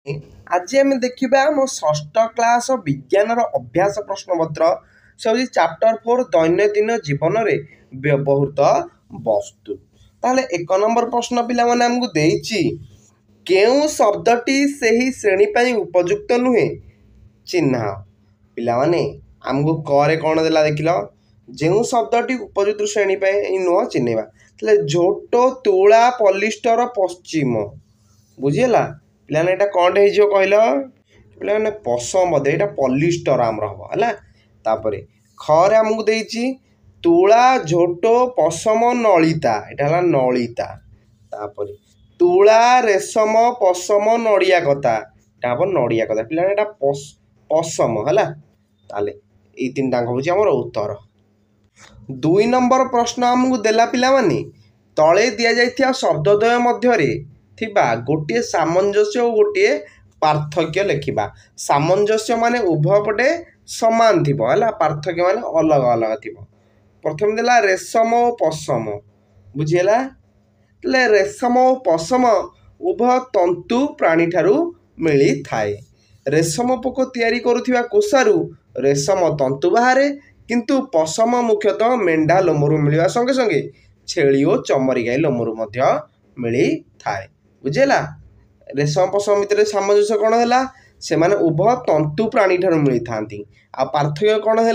आज आम देखा मो षष्ठ क्लास विज्ञान अभ्यास प्रश्नपत्र से हूँ चैप्टर 4 दैनंदिन जीवन में व्यवहृत वस्तु। ताहले एक नंबर प्रश्न पिला माने हमको देइछि केउ शब्दटी सही श्रेणी पाई उपयुक्त नुहे चिन्ह पिला माने हमको करे कौन देला देखिल जो शब्दटी उपयुक्त श्रेणी पाई नुह चिन्हवा ताहले झोटो तुला पलिस्टर पश्चिम बुझीगला पिलाने एटा कौन हो कहल पिलाने पसम बोधे यहाँ पलिस्टर आमर हम है तापर खरे आमको देती तुला झोटो पसम नलिता यहाँ नलिता तापर तुला रेशम पसम नड़िया कता यहाँ हम नड़िया कता पिलाने यहाँ पसम है ताले ये तीन टाक हूँ आमर उत्तर। 2 नंबर प्रश्न आमको देला पिला माने तले दि जाइथिया शब्दद्वय मध्य थिबा गोटे सामंजस्य और गोटे पार्थक्य लिखा। सामंजस्य माने उभय पटे समान थी है पार्थक्य माने अलग अलग थी। प्रथम देला रेशम और पशम बुझीगला रेशम और पशम उभय तंतु प्राणी ठारू मिली थाए। रेशम पोक तैयारी करुथिबा कोषारू रेशम तंतु बाहरे किंतु पशम मुख्यतः मेंढा लोमरू मिलवा संगे संगे छेली और चमरी गाई लोमरू मध्य मिली थाए बुझेला। रेशम पशम भितर सामंजस्य कौन है से माने उभय तंतु प्राणी ठारू मिली थांती आ पार्थक्य कौन है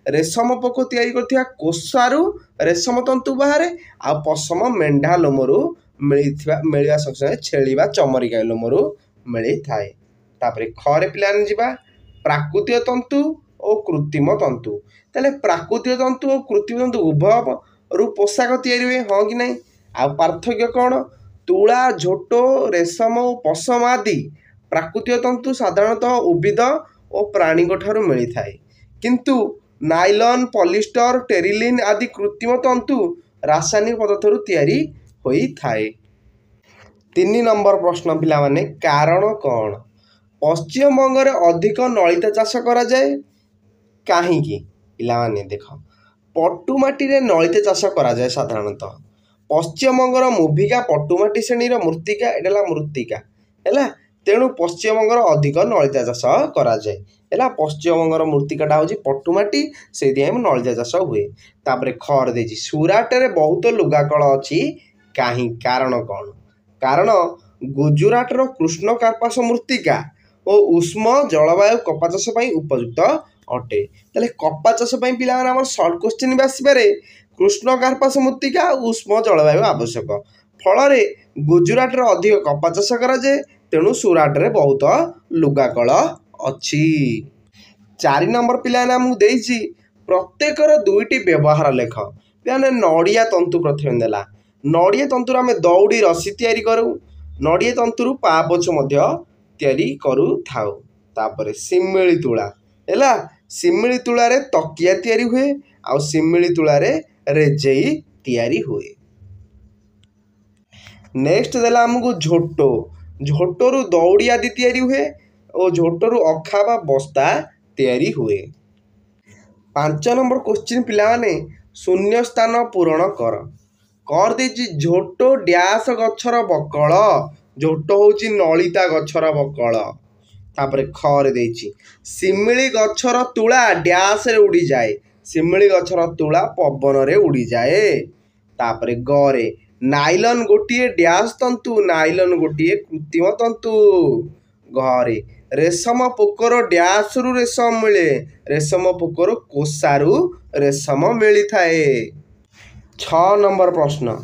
रेशम पोक तैयारी करथिबा कोषारू रेशम तंतु बाहरे आ पशम मेंढा लोमरू मिलवा संगे संगे छेली बा चमरी गाई लोमरू मिली थाए। तापर खरे पिलाने जीवा प्राकृतिक तंतु और कृत्रिम तंतु ताले प्राकृतिक तंतु और कृत्रिम तंतु उभय रु पोशाक तैयारी हुए हाँ कि नहीं आ पार्थक्य कौन तुला झोटो रेशम और पशम आदि प्राकृतिक तंतु साधारणतः उद्भिद और प्राणी ठारू मिली थाए किंतु नाइलॉन पॉलिस्टर टेरिलिन आदि कृत्रिम तंतु रासायनिक पदार्थरू तैयारी होई थाए। 3 नंबर प्रश्न पिला माने कारण कौन पश्चिम बंग में अधिक नलिता चाष करा जाए कहीं पिला माने देख पटुमाटी रे नलिता चाष करा जाए साधारणतः पश्चिम बंगर मुभिका पटुमाटी श्रेणीर मृत्तिका एटा मृत्तिका है तेणु पश्चिम बंगर अधिक नलिता चाष करा जाए है पश्चिम बंगर मृत्तिकाटा हूँ पटुमाटी से नलिता चाष हुए। तापर खर दे सुराट रे बहुत लुगाकल अच्छी कहीं कारण कौन कारण गुजरात कृष्ण कार्पास मृत्तिका और उष्म जलवायु कपा चाष उपयुक्त अटे ताले कपा चाष पिला सर्ट क्वेश्चन भी आसपे कृष्ण कार्पास मृत्तिका उष्म जलवायु आवश्यक फल गुजरात अधिक कपा चाष कराए तेणु सुराट रे बहुत लुगाकल अच्छी। 4 नंबर पिला आमको देती प्रत्येकर 2टी व्यवहार लेख पिलाने नड़िया तंतु प्रथम देला नड़िया तंतुर आम दौड़ी रसी तैयारी करूँ नड़िया तंतुर पापोछ तैयारी करू थाउ। तापर सिमिली तुला है सिमिली तुला रे तकिया तैयारी हुए आ सिमिली तुला रे रेजेई तैयारी हुए। नेक्स्ट देला हमको झोटो झोटोरु दौड़ी आदि तैयारी हुए और झोटोरु अखा बा बस्ता तैयारी हुए। 5 नंबर क्वेश्चन पिला माने शून्य स्थान पूरण कर देछि झोटो डैश गछर बकल झोटो होची नलिता गछर बकल। तापर खरे देछि सिमिली गछर तुला डैश रे उड़ी जाए सिमिली गछर तुला पवन रे उड़ी जाए। तापर गरे नाइलॉन गोटे डैश तंतु नाइलॉन गोटे कृत्रिम तंतु। घरे रेशम पोकर डैश रु रेशम मिले रेशम पोकर कोषारू रेशम मिली थाए। 6 नंबर प्रश्न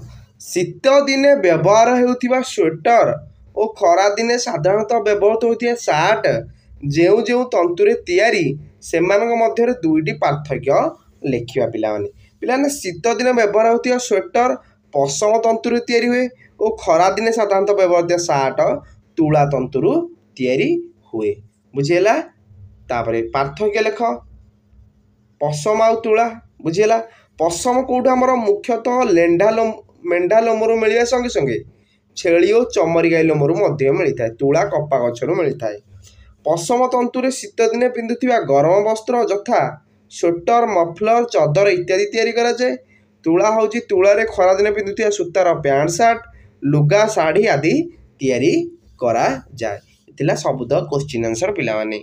शीत दिने व्यवहार होउथिबा स्वेटर और खरा दिने साधारणतः व्यवहृत होउथिबा सार्ट जेउ जेउ तंतुरे तैयारी सेमानक मध्यरे 2टी पार्थक्य लेखिबा पिलाने शीत दिन व्यवहार होउथिबा स्वेटर पशम तंतुरे तैयारी हुए और खरा दिने साधारणतः व्यवहार होउथिबा सार्ट तुला तंतुरू तैयारी हुए बुझीगला। तापर पार्थक्य लेख पशम आ तुला बुझीगला पशम कौट आमर मुख्यतः मेंढा लोमरू मिलवा संगे संगे छेली और चमरी गाई लोमरू मिली थाए तुला कपा गछरू मिली थाए। पशम तंतुरे शीत दिने पिंधुथिबा गरम वस्त्र यथा स्वेटर मफलर चदर इत्यादि तैयारी करा जाए तुला होची तुला रे खरा दिने पिंधुथिबा सूतार पैंट सार्ट लुगा शाढ़ी आदि तैयारी करा जाए। ଥିଲା ସବୁ ତ କ୍ୱେଶ୍ଚିନ୍ ଆନ୍ସର ପିଲାମାନେ।